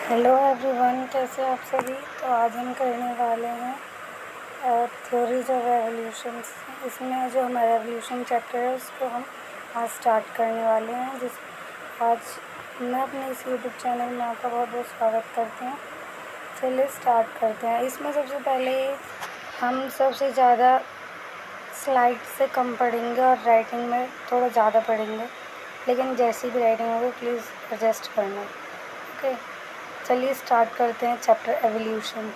Hello everyone, कैसे आप सभी। तो आज हम करने वाले हैं थ्योरीज ऑफ एवोल्यूशन। इसमें जो हमारा एवोल्यूशन चैप्टर है उसको हम आज स्टार्ट करने वाले हैं। आज मैं अपने इस यूट्यूब चैनल में आपका बहुत बहुत स्वागत करती हूँ। चलिए स्टार्ट करते हैं। इसमें सबसे पहले हम सबसे ज़्यादा स्लाइड से कम पढ़ेंगे और राइटिंग में थोड़ा ज़्यादा पढ़ेंगे, लेकिन जैसी भी राइटिंग होगी प्लीज़ एडजस्ट करना। ओके, चलिए स्टार्ट करते हैं chapter evolution.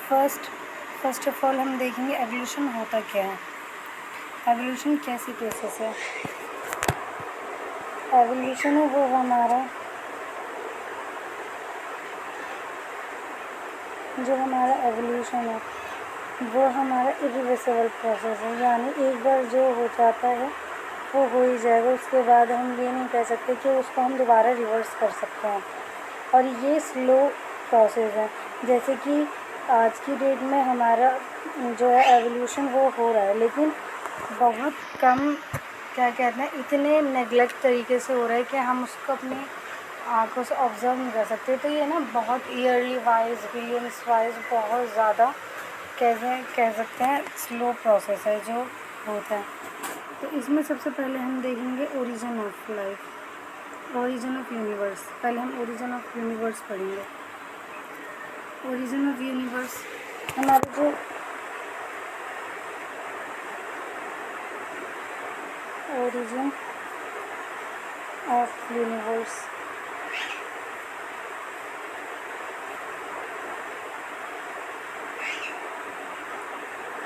First of all हम देखेंगे एवोल्यूशन होता क्या है। एवोल्यूशन कैसी प्रोसेस है। एवोल्यूशन है वो हमारा एवोल्यूशन है वो हमारा इरिवर्सिबल प्रोसेस है, यानी एक बार जो हो जाता है वो हो ही जाएगा। उसके बाद हम ये नहीं कह सकते कि उसको हम दोबारा रिवर्स कर सकते हैं, और ये स्लो प्रोसेस है। जैसे कि आज की डेट में हमारा जो है एवोल्यूशन वो हो रहा है, लेकिन बहुत कम, क्या कहते हैं, इतने नेगलेक्ट तरीके से हो रहा है कि हम उसको अपनी आँखों से ऑब्ज़र्व नहीं कर सकते। तो ये ना बहुत ईयरली वाइज, बिलियंस वाइज बहुत ज़्यादा कैसे कह सकते हैं स्लो प्रोसेस है जो होता है। तो इसमें सबसे पहले हम देखेंगे origin of life, origin of universe. पहले हम ओरिजिन ऑफ यूनिवर्स पढ़ेंगे। ओरिजिन ऑफ यूनिवर्स हमारे जो origin of universe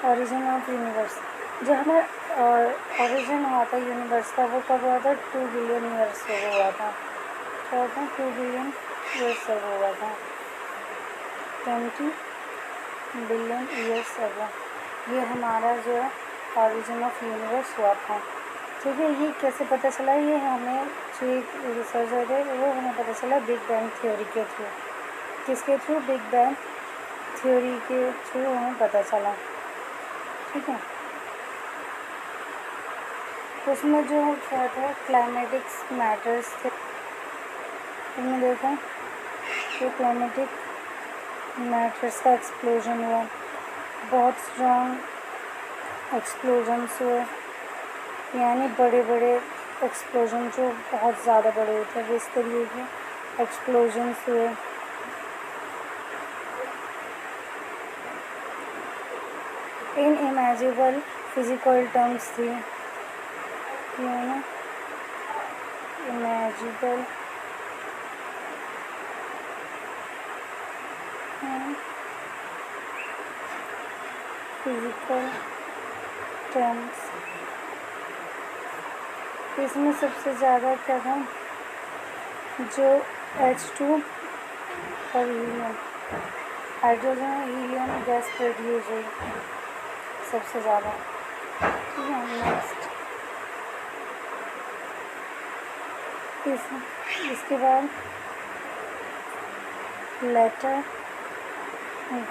origin of universe जो हमारा ओरिजिन हुआ था यूनिवर्स का, वो कब हुआ था? 2 बिलियन ईयर्स से हुआ था। क्या होता है? 2 बिलियन ईयर्स से हुआ था। 20 बिलियन ईयर्स अगो ये हमारा जो है ओरिजिन ऑफ यूनिवर्स हुआ था। ठीक है, ये कैसे पता चला? ये हमें जो एक रिसर्चर थे वो हमें पता चला बिग बैंग थ्योरी के थ्रू। किसके थ्रू? बिग बैंग थ्योरी के थ्रू हमें पता चला। ठीक है, उसमें जो क्या था, क्लाइमेटिक्स मैटर्स थे। हमने देखा कि क्लाइमेटिक मैटर्स का एक्सप्लोजन हुआ, बहुत स्ट्रॉन्ग एक्सप्लोजन्स हुए, यानी बड़े बड़े एक्सप्लोजन जो बहुत ज़्यादा बड़े होते हैं, इस तरीके के एक्सप्लोजन्स हुए। इनइमेजिबल फिजिकल टर्म्स थी, इमेजिबल फिजिकल टर्म्स। इसमें सबसे ज़्यादा क्या था? जो H2 और हीलियम, हाइड्रोजन और हीलियम गैस प्रोड्यूस हुई सबसे ज़्यादा। ठीक है, नेक्स्ट इसके बाद later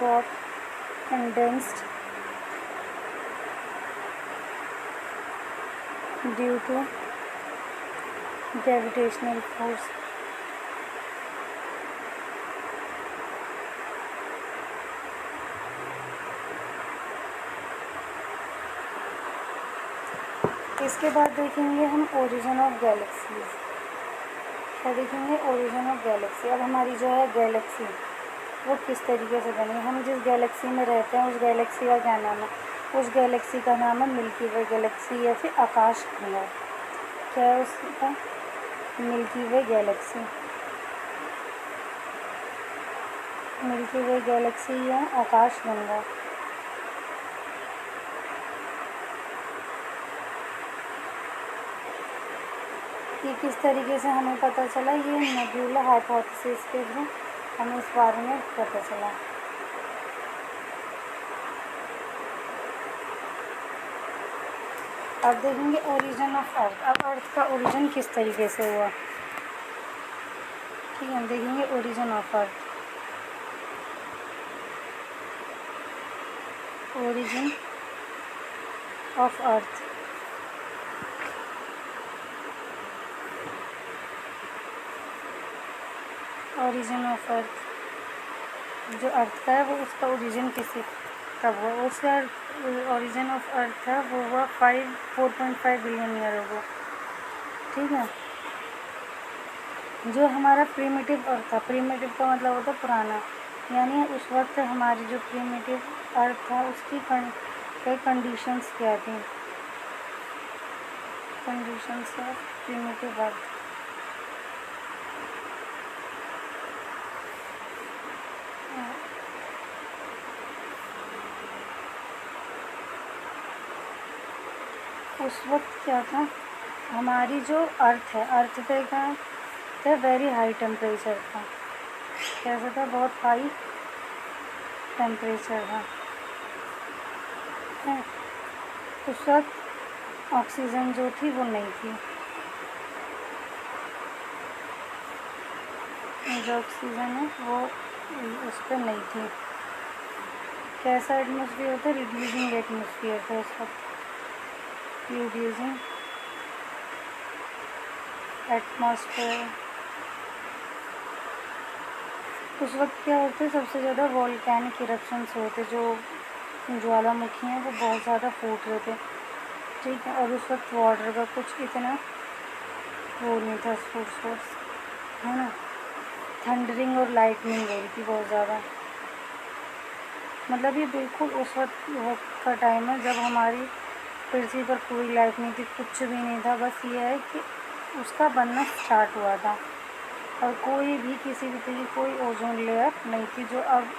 got condensed due to gravitational force. इसके बाद देखेंगे हम ओरिजिन ऑफ गैलेक्सीज। क्या देखेंगे? Origin of galaxy. अब हमारी जो है गैलेक्सी वो किस तरीके से बनी। हम जिस गैलेक्सी में रहते हैं उस गैलेक्सी का क्या नाम है? उस गैलेक्सी का नाम है मिल्की वे गैलेक्सी, या फिर आकाश गंगा। क्या है उसका? मिल्की वे गैलेक्सी, मिल्की वे गैलेक्सी या आकाश गंगा। ये किस तरीके से हमें पता चला? ये नेबुला हाइपोथेसिस के थ्रू हमें इस बारे में पता चला। अब देखेंगे ओरिजिन ऑफ अर्थ। अब अर्थ का ओरिजिन किस तरीके से हुआ। ठीक है, देखेंगे origin of earth. Origin of earth origin of earth, जो अर्थ का है वो उसका ओरिजिन किसी कब हुआ, उसका ओरिजिन ऑफ अर्थ था वो हुआ 4.5 बिलियन ईयर हो। ठीक है, जो हमारा प्रीमिटिव अर्थ था, प्रीमिटिव का मतलब होता है पुराना, यानी उस वक्त हमारी जो प्रीमिटिव अर्थ था उसकी कई कंडीशंस क्या थी, कंडीशंस ऑफ प्रीमिटिव अर्थ। उस वक्त क्या था, हमारी जो अर्थ है, अर्थ पे क्या था, वेरी हाई टेम्परेचर था, कैसा था, बहुत हाई टेम्परेचर था। है, उस वक्त ऑक्सीजन जो थी वो नहीं थी, जो ऑक्सीजन है वो उस पर नहीं थी। कैसा एटमॉस्फेयर होता है, रिड्यूसिंग एटमॉस्फेयर था उस वक्त, रिड्यूसिंग एटमॉस्फेयर। उस वक्त क्या होते, सबसे ज़्यादा वॉल्केनिक इरप्शंस होते, जो ज्वालामुखी हैं वो बहुत ज़्यादा फूट रहे थे। ठीक है, और उस वक्त वाटर का कुछ इतना वो नहीं था सोर्स, है ना। थंडरिंग और लाइटनिंग हो रही थी बहुत ज़्यादा, मतलब ये बिल्कुल उस वक्त का टाइम है जब हमारी पृथ्वी पर कोई लाइफ नहीं थी, कुछ भी नहीं था, बस ये है कि उसका बनना स्टार्ट हुआ था, और कोई भी किसी भी तरह की कोई ओजोन लेयर नहीं थी जो अब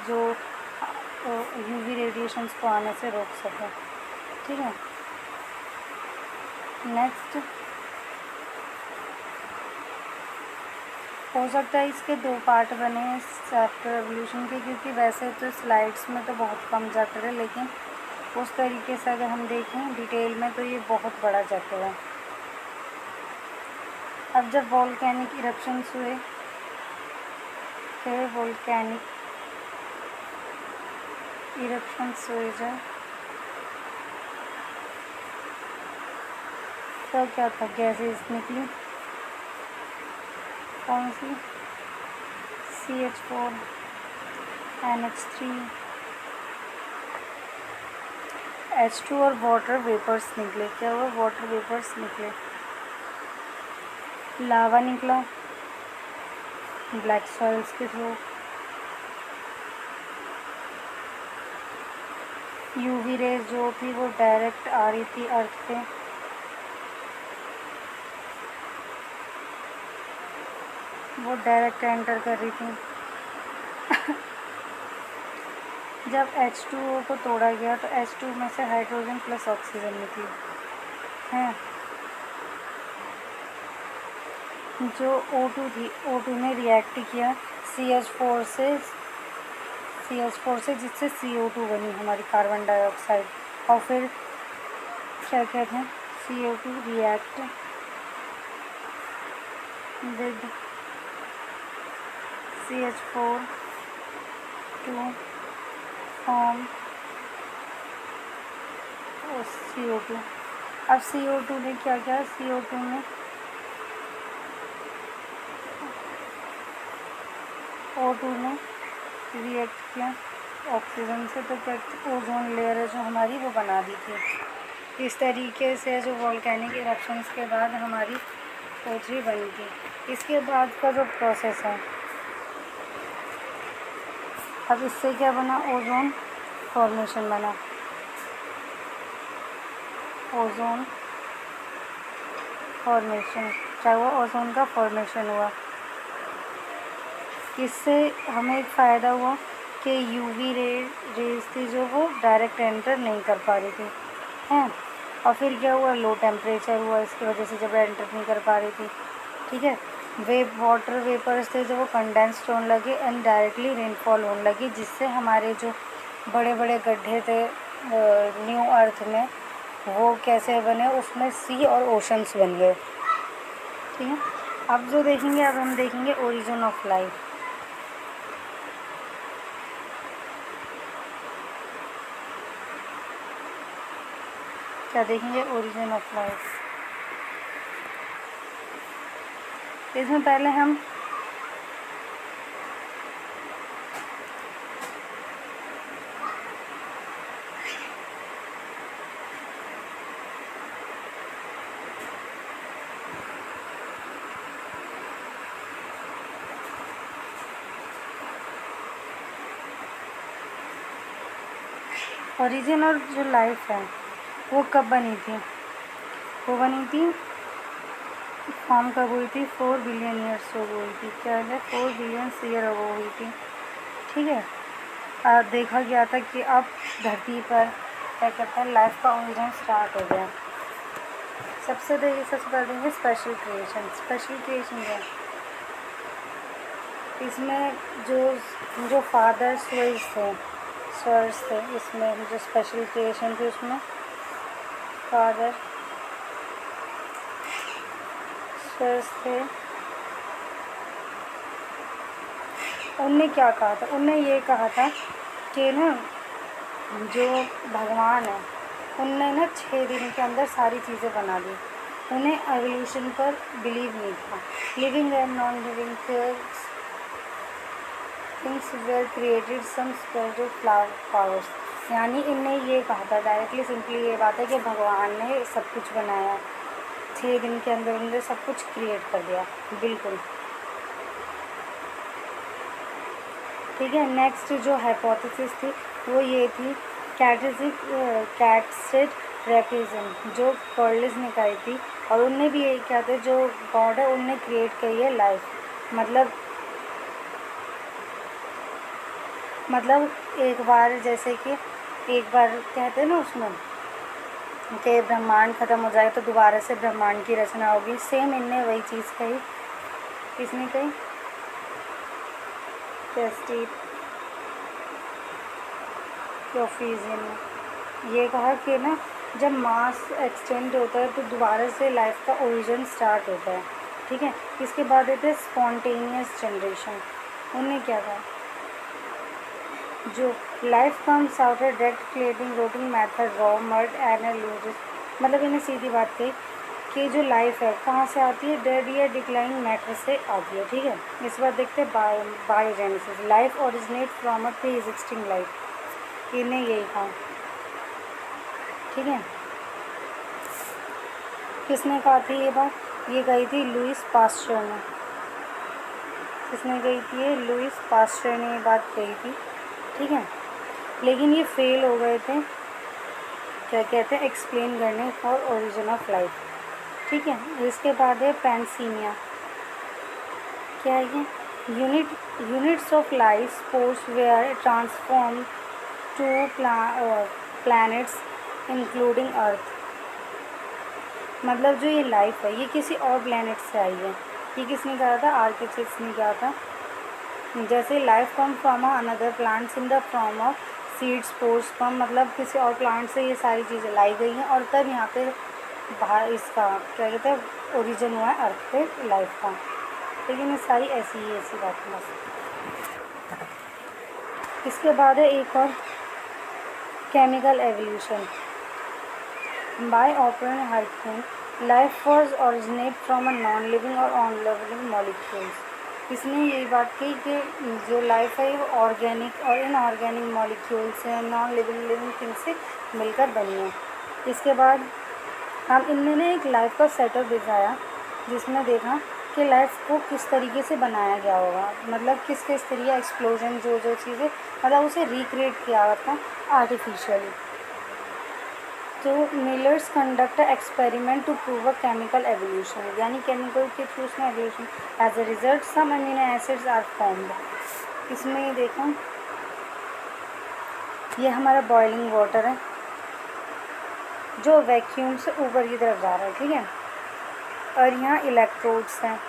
जो यूवी रेडिएशंस को आने से रोक सके। ठीक है, नेक्स्ट हो सकता है इसके 2 पार्ट बने हैं चैप्टर एवोल्यूशन के, क्योंकि वैसे तो स्लाइड्स में तो बहुत कम चैप्टर है, लेकिन उस तरीके से अगर हम देखें डिटेल में तो ये बहुत बड़ा चैप्टर है। अब जब वॉल्केनिक इरप्शंस हुए, फिर वॉल्केनिक इरप्शंस हुए जब, तो क्या था, गैसेस निकली, कौन सी, CH4 NH3 H2 और वाटर वेपर्स निकले। क्या हुआ, वाटर वेपर्स निकले, लावा निकला ब्लैक सॉइल्स के थ्रू, यूवी रेज जो थी वो डायरेक्ट आ रही थी अर्थ पे, वो डायरेक्ट एंटर कर रही थी। जब H2O को तोड़ा गया तो H2 में से हाइड्रोजन प्लस ऑक्सीजन निकली है, जो O2 थी, O2 ने रिएक्ट किया CH4 से, जिससे CO2 बनी हमारी कार्बन डाइऑक्साइड, और फिर क्या कहते हैं, CO2 react with CH4 to form CO2। अब CO2 ने क्या किया, CO2 ने O2 ने रिएक्ट किया ऑक्सीजन से, तो क्या ओजोन लेयर है जो हमारी वो बना दी थी। इस तरीके से जो वॉल्केनिक इरप्शंस के बाद हमारी पृथ्वी बनी थी। इसके बाद का जो प्रोसेस है, अब इससे क्या बना, ओजोन फॉर्मेशन बना, ओजोन फॉर्मेशन, चाहे वो ओजोन का फॉर्मेशन हुआ। इससे हमें एक फ़ायदा हुआ कि यूवी रेज थी जो वो डायरेक्ट एंटर नहीं कर पा रही थी, हैं, और फिर क्या हुआ, लो टेम्परेचर हुआ इसकी वजह से जब एंटर नहीं कर पा रही थी। ठीक है, वाटर वेपर्स थे जो वो कंडेंस्ड होने लगे एंड डायरेक्टली रेनफॉल होने लगी, जिससे हमारे जो बड़े बड़े गड्ढे थे न्यू अर्थ में वो कैसे बने, उसमें सी और ओशंस बन गए। ठीक है, अब जो देखेंगे, अब हम देखेंगे ओरिजिन ऑफ लाइफ। क्या देखेंगे, ओरिजिन ऑफ लाइफ। इसमें पहले हम ओरिजिन और जो लाइफ है वो कब बनी थी? वो बनी थी, फॉर्म कब हुई थी? 4 बिलियन ईयर्स अगो हुई थी। क्या है? 4 बिलियन ईयर अगो हुई थी। ठीक है। देखा गया था कि अब धरती पर क्या कहते हैं, लाइफ का ओरिजिन स्टार्ट हो गया। सबसे पहले देंगे स्पेशल क्रिएशन। स्पेशल क्रिएशन क्या है? इसमें जो जो फादर स्वर्स थे, इसमें जो स्पेशल क्रिएशन थी उसमें फादर स्वर्स थे। उनने क्या कहा था? उनने ये कहा था कि ना जो भगवान है उनने ना 6 दिन के अंदर सारी चीज़ें बना दी। उन्हें एवोल्यूशन पर बिलीव नहीं था। Living and non living things were created some special powers. यानी इनने ये कहा था, डायरेक्टली सिंपली ये बात है कि भगवान ने सब कुछ बनाया, 6 दिन के अंदर उन्होंने सब कुछ क्रिएट कर दिया। बिल्कुल ठीक है। नेक्स्ट जो हाइपोथेसिस थी वो ये थी, कैटसेट रेपिज्म, जो पर्लिस ने कही थी। और उनने भी यही कहा था, जो गॉड है उनने क्रिएट की है लाइफ। मतलब एक बार, जैसे कि एक बार कहते हैं ना उसमें कि ब्रह्मांड ख़त्म हो जाए तो दोबारा से ब्रह्मांड की रचना होगी। सेम इनने वही चीज़ कही। किसने कही? प्रोफिजियन ने ये कहा कि ना जब मास एक्सटेंड होता है तो दोबारा से लाइफ का ओरिजिन स्टार्ट होता है। ठीक है। इसके बाद देते हैं स्पॉन्टेनियस जनरेशन। उन्होंने क्या कहा? जो लाइफ कम्स आउट है direct clearing rotting method raw mud analysis. मतलब इन्हें सीधी बात कही कि जो लाइफ है कहाँ से आती है? डेड या डिक्लाइनिंग मैटर से आती है। ठीक है। इस बार देखते हैं biogenesis. Life originate from a pre existing life. इन्हें यही कहा। ठीक है। किसने कहा थी ये बात? ये कही थी लुइस पास्चर ने। किसने कही थी? ये लुइस पास्चर ने ये बात कही थी। ठीक है। लेकिन ये फेल हो गए थे, क्या कहते हैं, एक्सप्लेन करने फॉर ओरिजिन ऑफ लाइफ। ठीक है। इसके बाद है पैंसीनिया। क्या है ये? Units of life spores were transform to planets including Earth. मतलब जो ये लाइफ है ये किसी और प्लैनेट से आई है। ये किसने कहा था? आर्किटेक्ट्स ने कहा था। जैसे life come from another plants in the form of seeds spores from, मतलब किसी और प्लांट से ये सारी चीज़ें लाई गई हैं और तब यहाँ पे बाहर इसका क्या कहते हैं ओरिजिन हुआ है अर्थ पे लाइफ का। लेकिन ये सारी ऐसी बात है बस। इसके बाद है एक और, chemical evolution by Oparin Haldane. Life was originate from a non living और ऑन लिविंग मॉलिक्यूल्स। इसने यही बात की कि जो लाइफ है वो ऑर्गेनिक और इनऑर्गेनिक मॉलिक्यूल्स हैं, नॉन लिविंग थिंग से मिलकर बनी है। इसके बाद हम इनने एक लाइफ का सेटअप दिखाया जिसमें देखा कि लाइफ को किस तरीके से बनाया गया होगा। मतलब किस तरीके एक्सप्लोजन जो चीज़ें, मतलब उसे रिक्रिएट किया हुआ था आर्टिफिशियली। तो Miller's conduct experiment to prove a chemical evolution, यानी केमिकल के थ्रू उसमें evolution. As a result some amino acids are formed. इसमें देखो ये हमारा बॉइलिंग वाटर है जो वैक्यूम से ऊपर की तरफ जा रहा है। ठीक है। और यहाँ इलेक्ट्रोड्स हैं।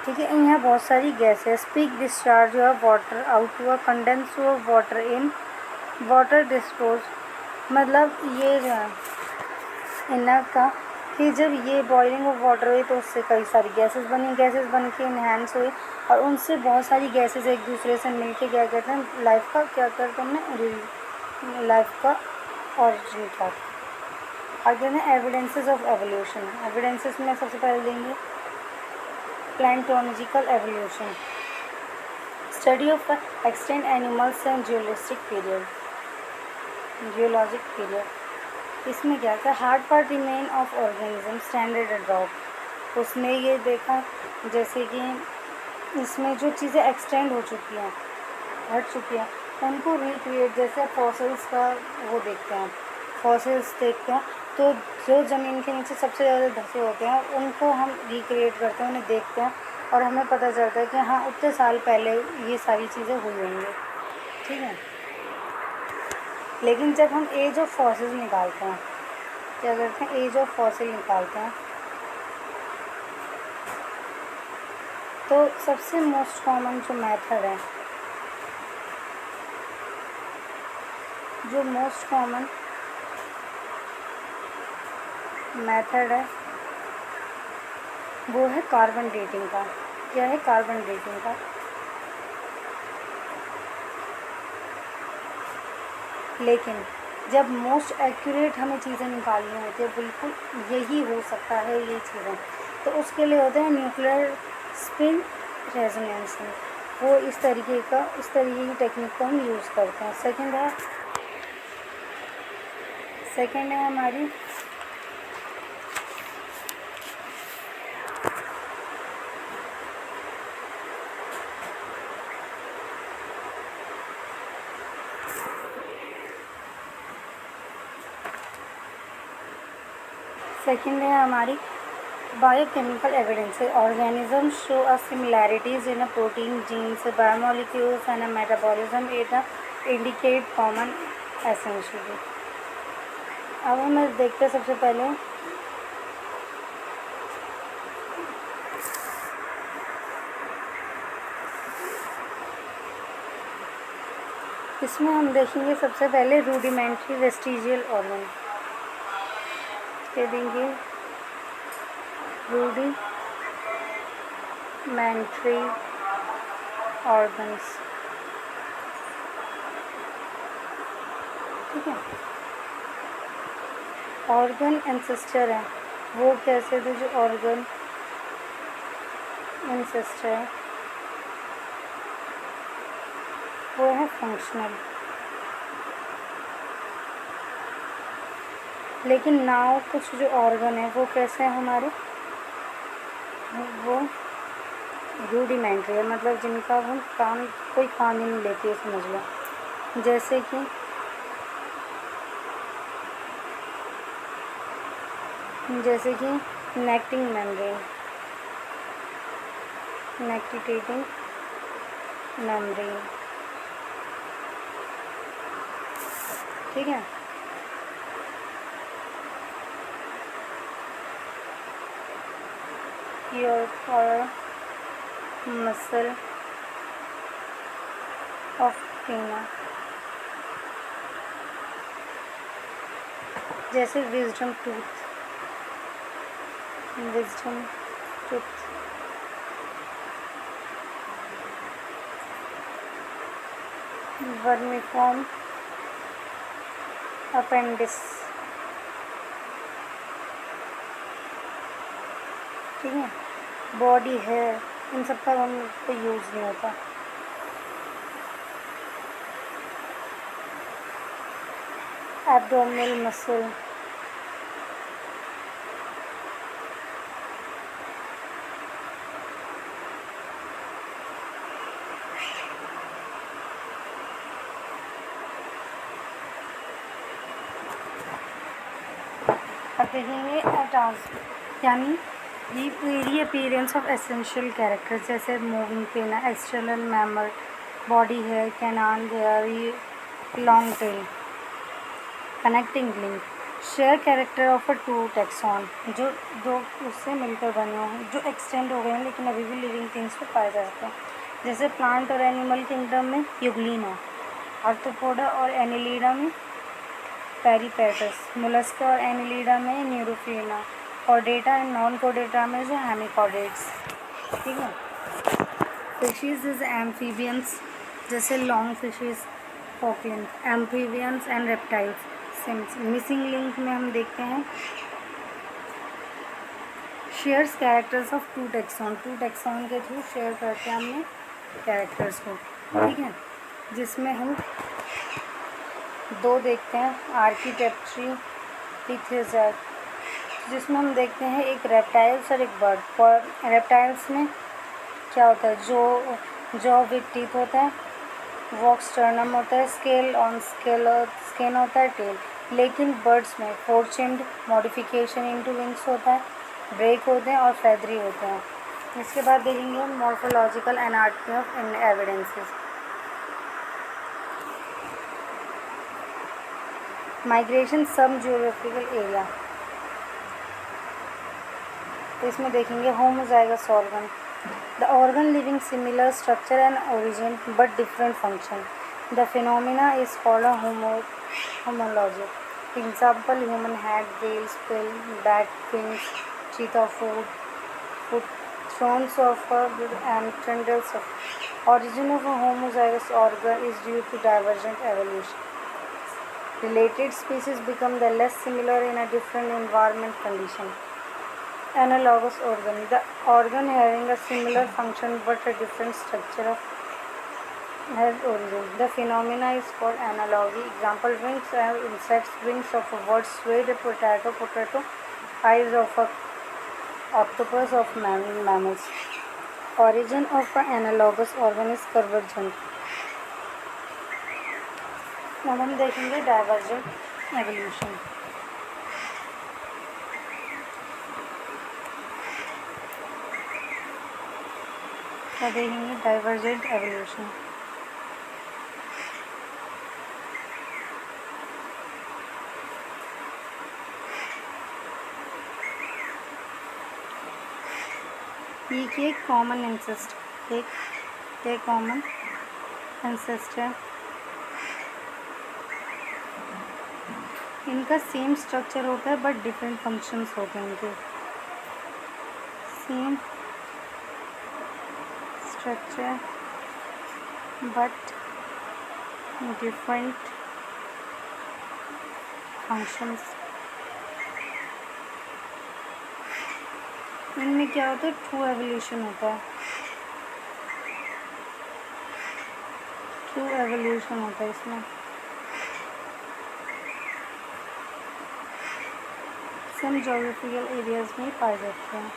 ठीक है। यहाँ बहुत सारी gases peak discharge of water out to a condense of water in water dispose. मतलब ये जो है इनर का कि जब ये बॉइलिंग ऑफ वाटर हुई तो उससे कई सारी गैसेस बन के इन्हेंस हुई और उनसे बहुत सारी गैसेस एक दूसरे से मिलके क्या कहते हैं लाइफ का क्या करते हैं लाइफ का ऑरिजिन था। आगे ना एविडेंसेस ऑफ एवोल्यूशन। एविडेंसेस में सबसे पहले देंगे palaeontological evolution, study of extant animals and geologic period. इसमें क्या था? Hard part remain of organism standard drop. उसने ये देखा जैसे कि इसमें जो चीज़ें एक्सटेंड हो चुकी हैं, हट चुकी हैं, उनको रिक्रिएट, जैसे फॉसिल्स का वो देखते हैं, फॉसिल्स देखते हैं तो जो ज़मीन के नीचे सबसे ज़्यादा धंसे होते हैं उनको हम रिक्रिएट करते हैं, उन्हें देखते हैं और हमें पता चलता है कि हाँ उतने साल पहले ये सारी चीज़ें हुई होंगी, ठीक है। लेकिन जब हम एज ऑफ फॉसिल निकालते हैं, क्या करते हैं, एज ऑफ फॉसिल निकालते हैं, तो सबसे मोस्ट कॉमन जो मेथड है, जो मोस्ट कॉमन मेथड है वो है कार्बन डेटिंग का। क्या है कार्बन डेटिंग का? लेकिन जब मोस्ट एक्यूरेट हमें चीज़ें निकालनी होती है, बिल्कुल यही हो सकता है ये चीज़ें, तो उसके लिए होता है न्यूक्लियर स्पिन रेजोनेंस। वो इस तरीके की टेक्निक को हम यूज़ करते हैं। सेकंड है हमारी biochemical evidence. Organism show a similarities in a protein genes biomolecules and a metabolism it indicate common essentially. अब हमें देखते हैं सबसे पहले इसमें हम देखेंगे सबसे पहले रूडिमेंट्री वेस्टिजियल ऑर्गन। कह देंगे रूडिमेंट्री ऑर्गन्स, ठीक है। ऑर्गन एंसेस्टर है वो कैसे थे? जो ऑर्गन एंसेस्टर है वो है फंक्शनल। लेकिन नाउ कुछ जो ऑर्गन है वो कैसे हैं हमारे, वो रूडिमेंट्री है, मतलब जिनका हम कोई काम ही नहीं लेती है, समझ लो। जैसे कि नेक्टिंग मेम्ब्रेन, नेक्टिटेटिंग मेम्ब्रेन, ठीक है। और मसल ऑफ पीना, जैसे विजडम टूथ, वर्मिफॉर्म अपेंडिस, ठीक है। बॉडी है, इन सब का हम कोई यूज़ नहीं होता। एब्डोमिनल मसल, अब देखेंगे यानी रीअपीयरेंस ऑफ एसेंशियल कैरेक्टर्स, जैसे moving pen, external mammae, body है, canine hair, long tail, connecting link, share character of a two taxon, जो दो उससे मिलकर बने हुए हैं, जो एक्सटेंड हो गए हैं लेकिन अभी भी लिविंग थिंग्स पे पाए जा सकते हैं। जैसे प्लांट और एनिमल किंगडम में यूग्लिना, आर्थ्रोपोडा और एनिलीडा में पेरिपेटस, मोलस्का और एनिलीडा में neopilina, chordata and non chordata में जो हेमिकॉर्डेट्स, ठीक है। फिशेस इज एम्फीबियंस, जैसे लॉन्ग फिशेस, फॉकलिन, amphibians and reptiles. Missing link में हम देखते हैं shares characters of two taxon के थ्रू शेयर करते हैं हमने कैरेक्टर्स को, ठीक है। जिसमें हम दो देखते हैं, आर्किटेक्ट्री, पिथेजर, जिसमें हम देखते हैं एक रेप्टाइल्स और एक बर्ड। रेप्टाइल्स में क्या होता है, जो विथ टीथ होता है, वॉक्सटर्नम होता है स्केन होता है टेल। लेकिन बर्ड्स में फोर चिम्ड, मॉडिफिकेशन इनटू विंग्स होता है, ब्रेक होते हैं और फेदरी होते हैं। इसके बाद देखेंगे morphological anatomy of evidences. Migration सब ज्योग्राफिकल एरिया, तो इसमें देखेंगे homozygous organ, the organ living similar structure and origin but different function, the phenomena is called homology. Example human had, whales quill, bat wings, चीता foot, thrones of and tendrils of. Origin of a homozygous organ is due to divergent evolution. Related species become the less similar in a different environment condition. Analogous organ, the organ having a similar function but a different structure of has origin. The phenomena is called analogy. Example: wings of insects, wings of a bird, suede potato, eyes of a octopus of mammals. Origin of an analogous organ is convergent. अब हम देखेंगे divergent evolution. क्या देखेंगे? Divergent evolution. एक common ancestor, एक common ancestor, इनका same structure होता है बट डिफरेंट फंक्शंस होते हैं इनके। Same structure but different functions. इनमें क्या होता है? ट्रू एवोल्यूशन होता है, ट्रू एवोल्यूशन होता है इसमें। सम ज्योग्राफिकल एरियाज में पाए जाते हैं।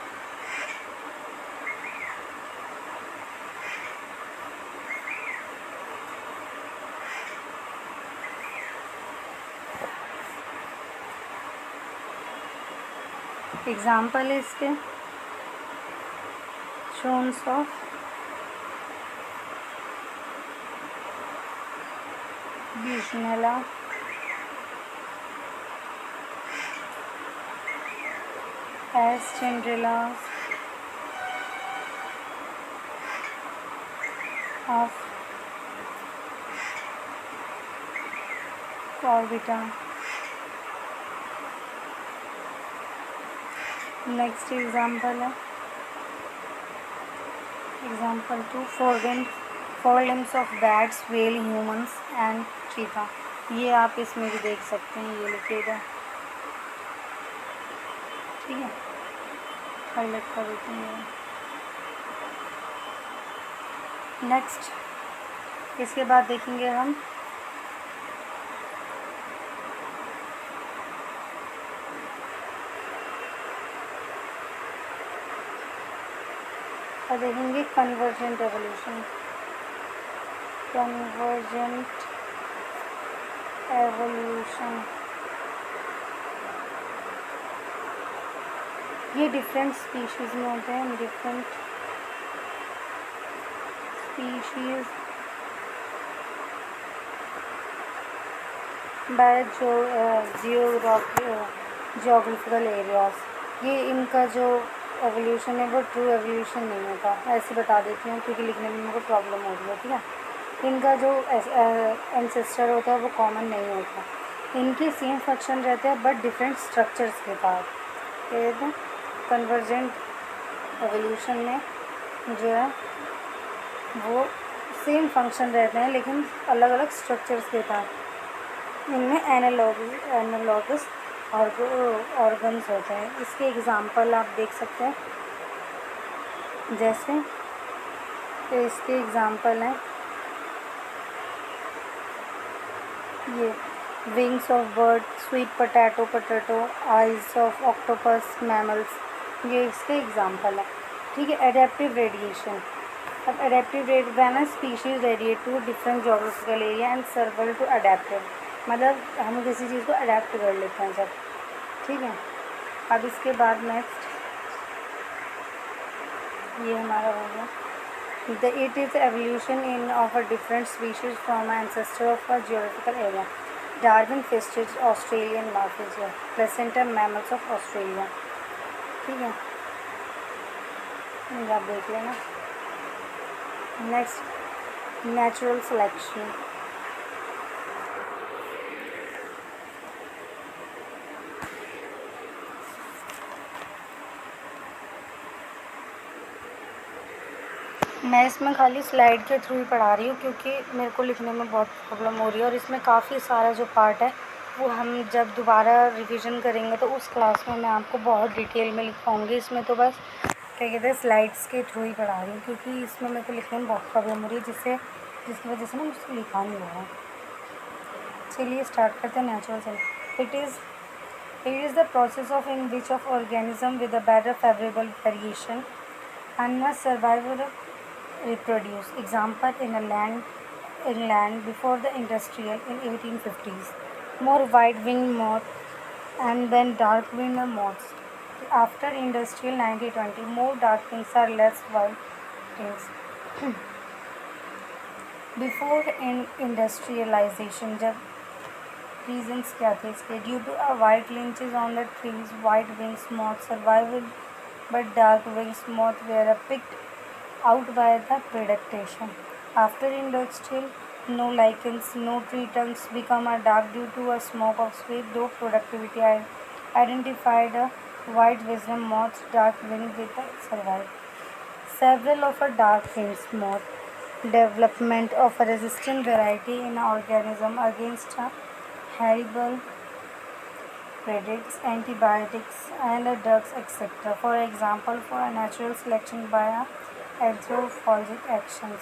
एग्जाम्पल है इसके thrones of Bishnella, as Chandrillas of Corbita. Next example है example 2, forelimbs of bats, whale, humans and cheetah. ये आप इसमें भी देख सकते हैं, ये लिखेगा, ठीक है, हाईलाइट कर देते हैं। नेक्स्ट इसके बाद देखेंगे हम देखेंगे कन्वर्जेंट एवोल्यूशन। कन्वर्जेंट एवोल्यूशन ये डिफरेंट स्पीशीज़ में होते हैं, different species by geographical areas. ये इनका जो एवोल्यूशन है वो ट्रू एवोल्यूशन नहीं होता, ऐसे बता देती हूँ क्योंकि लिखने में मेरे को प्रॉब्लम हो रही है, ठीक है। इनका जो एंसेस्टर होता है वो कॉमन नहीं होता, इनके सेम फंक्शन रहते हैं बट डिफरेंट स्ट्रक्चर्स के साथ। कहते हैं कन्वर्जेंट एवोल्यूशन में जो है वो सेम फंक्शन रहते हैं लेकिन अलग अलग स्ट्रक्चर्स के साथ। इनमें एनालॉगस ऑर्गन्स होते हैं। इसके एग्ज़ाम्पल आप देख सकते हैं, जैसे तो इसके एग्ज़ाम्पल हैं ये wings of bird, sweet potato, eyes of octopus, mammals, ये इसके एग्ज़ाम्पल है, ठीक है। एडेप्टिव रेडिएशन, अब adaptive rate when a species radiate to different geographical area and survive to adapted, मतलब हम किसी चीज़ को अडेप्ट कर लेते हैं जब, ठीक है। अब इसके बाद नेक्स्ट ये हमारा हो गया it is evolution in of a different species from an ancestor of a geographical area. Darwin fished Australian markets, placenta mammals of Australia, ठीक है, ये आप देख लेना। Next natural selection. मैं इसमें खाली स्लाइड के थ्रू ही पढ़ा रही हूँ क्योंकि मेरे को लिखने में बहुत प्रॉब्लम हो रही है और इसमें काफ़ी सारा जो पार्ट है वो हम जब दोबारा रिवीजन करेंगे तो उस क्लास में मैं आपको बहुत डिटेल में लिखवाऊँगी। इसमें तो बस क्या कहते हैं स्लाइड्स के थ्रू ही पढ़ा रही हूँ क्योंकि इसमें मेरे को लिखने में बहुत प्रॉब्लम हो रही है जिसकी वजह से ना मुझसे लिखा नहीं हो रहा है। चलिए स्टार्ट करते हैं। Natural selection it is the process of in which of organism with a better favorable variation and must survive or reproduce. Example in England before the industrial in 1850s, more wide-winged moth and then dark-winged moths. After industrial 1920, more dark wings are less white wings. Before in industrialization, जब reasons क्या थे इसके? Due to a white lynches on the trees, white wings moths survived, but dark wings moths were picked out by the predation. After industrial, no lichens, no tree trunks become a dark due to a smoke of sweat. Though productivity identified a white wisdom moths, dark winged with a survive. Several of a dark winged moth development of a resistant variety in an organism against a horrible predators, antibiotics, and drugs, etc. For example, for a natural selection by a anthropologic actions.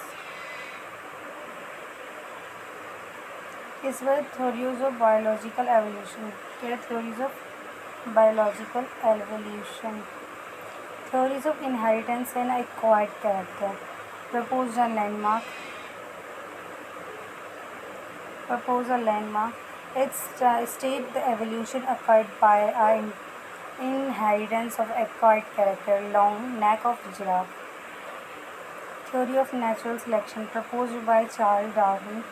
इस बार theories of biological evolution. क्या theories of biological evolution? Theories of inheritance and acquired character. Propose a landmark. It states the evolution occurred by an inheritance of acquired character. Long neck of giraffe. Theory of natural selection proposed by Charles Darwin.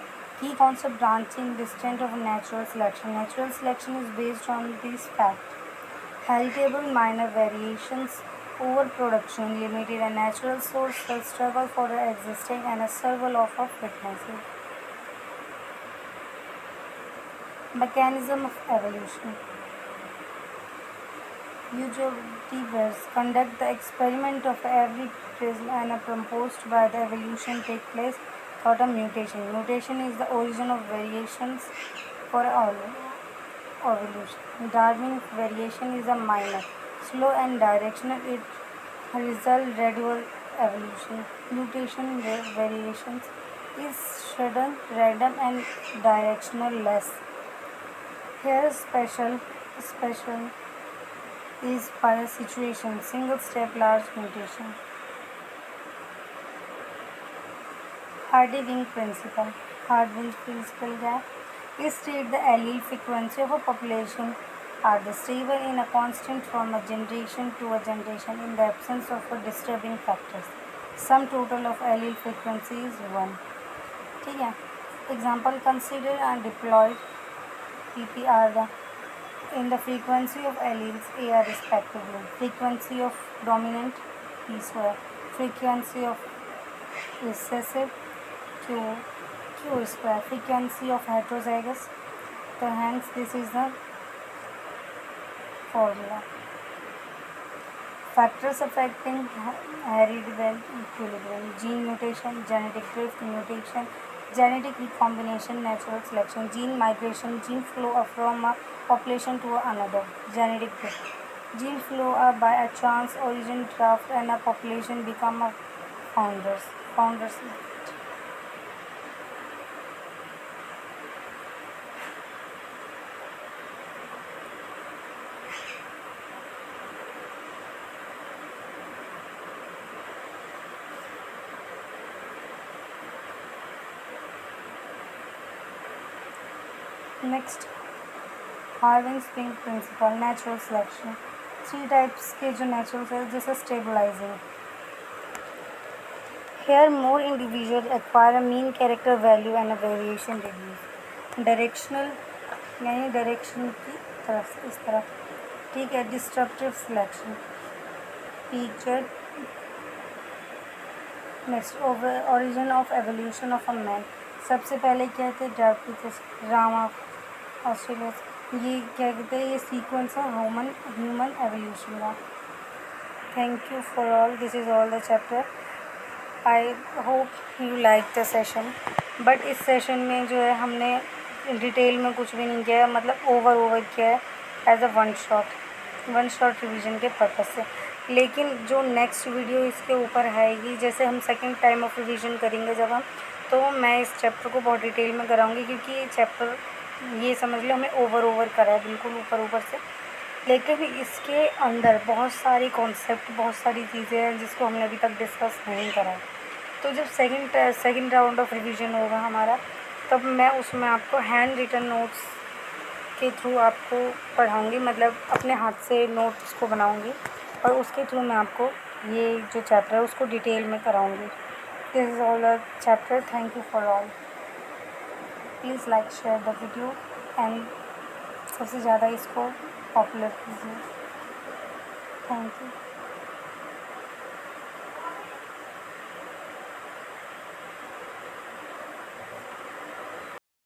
Key concept branching distinct of natural selection. Natural selection is based on these facts: heritable minor variations, overproduction, limited and natural source, the struggle for the existing, and a survival of fitnesses. Mechanism of evolution. Eugenics conduct the experiment of every prism and proposed by the evolution take place without a mutation. Mutation is the origin of variations for evolution. Darwin's variation is a minor, slow and directional. It results gradual evolution. Mutation variations is sudden, random and directionless. Here special is by a situation, single step large mutation. Hardy-Wing principle. Hardy-Wing principle क्या? It states the allele frequency of a population are stable in a constant from a generation to a generation in the absence of disturbing factors. Sum total of allele frequency is 1. ठीक है. Example, consider and diploid PPR in the frequency of alleles A are respectively. Frequency of dominant P square. Frequency of recessive Q square. Frequency of heterozygous. So hence this is the formula. Factors affecting heritable equilibrium: gene mutation, genetic drift, mutation, genetic recombination, natural selection, gene migration, gene flow from a population to another, genetic drift, gene flow by a chance origin draft and a population become a founders. Next हार्विंग Weinberg principle, natural selection. 3 types के जो natural है, जैसे stabilising. Here more individual acquire a mean character value and a variation reduce. Directional यानी direction की तरफ से इस तरफ, ठीक है। Disruptive selection, feature. Next origin of evolution of a man. सबसे पहले क्या थे, डार्पिथस रामा ऑस्ट्रेलिया। ये क्या कहते हैं, ये सीक्वेंस है ह्यूमन एवोल्यूशन का। Thank you for all, this is all the chapter. I hope you like the session. But इस सेशन में जो है हमने डिटेल में कुछ भी नहीं किया है, मतलब ओवर किया है as a one shot revision के पर्पज़ से। लेकिन जो नेक्स्ट वीडियो इसके ऊपर आएगी, जैसे हम सेकंड टाइम ऑफ रिवीजन करेंगे जब हम, तो मैं इस चैप्टर को बहुत डिटेल में कराऊंगी, क्योंकि ये चैप्टर ये समझ लो हमें ओवर करा है बिल्कुल ऊपर से। लेकिन इसके अंदर बहुत सारी कॉन्सेप्ट, बहुत सारी चीज़ें हैं जिसको हमने अभी तक डिस्कस नहीं करा है। तो जब सेकंड राउंड ऑफ रिवीजन होगा हमारा, तब मैं उसमें आपको हैंड रिटन नोट्स के थ्रू आपको पढ़ाऊँगी, मतलब अपने हाथ से नोट्स को बनाऊँगी और उसके थ्रू मैं आपको ये जो चैप्टर है उसको डिटेल में कराऊँगी। This is all the chapter. Thank you for all. Please like share the video and सबसे ज़्यादा इसको पॉपुलर कीजिए। Thank you.